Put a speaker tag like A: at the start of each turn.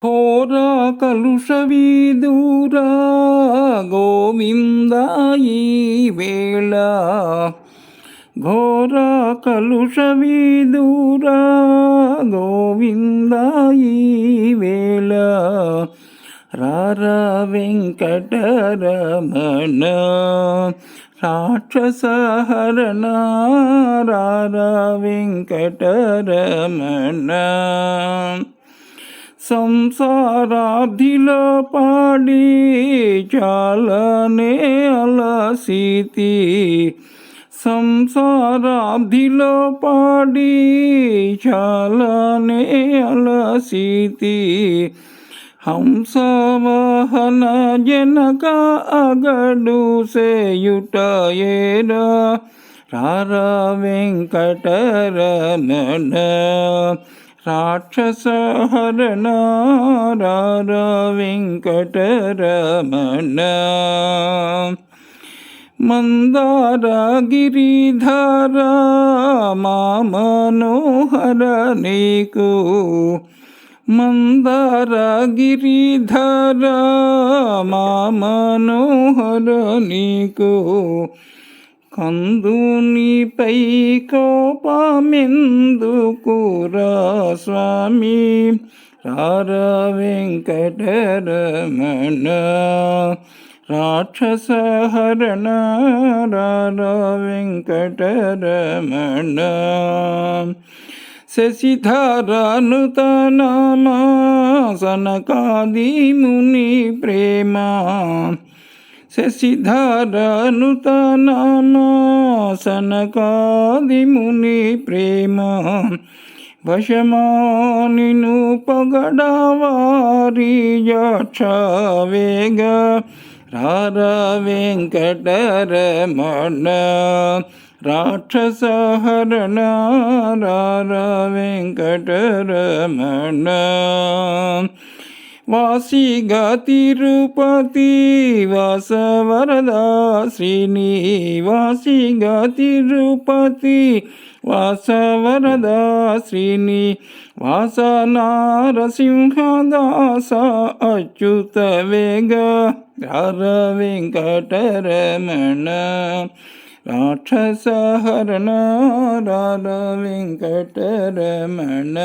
A: ఘోర కలుషవిదూరా గోవింద ఈ వేళ ఘోర కలుషవిదూరా గోవింద ఈ వేళ రార వెంకటరమణ రాక్షసహరణ రార వెంకటరమణ సంసారాబ్ధిలో పాడి చాలనే అలసితి సంసారాబ్ధిలో పాడి చాలనే అలసితి హంసవాహన జనక అగడు సేయుట ఏరా రార వెంకటరమణ రాక్షసహరణ రార వెంకటరమణ మందార గిరిధర మా మనోహర నీకు మందార గిరిధర మా మనోహర నీకు కందునిపై కోపమెందుకురా స్వామి రార వెంకటరమణ రాక్షసహరణ రార వెంకటరమణ శశిధరనుతనామా సనకాది ముని ప్రేమ శశిధరనుతనామా సనకాది ముని ప్రేమ వశమానిను పొగడవారి యక్షవేగ రార వెంకటరమణ రాక్షసహరణ రార వెంకటరమణ వాసిగా తిరుపతి వాసవరదా శ్రీనివాసిగా తిరుపతి వాసవరదా శ్రీని వాస నారసింహదాస అచ్యుత వేగ రార వెంకటరమణ రాక్షసహరణ రార వెంకటరమణ.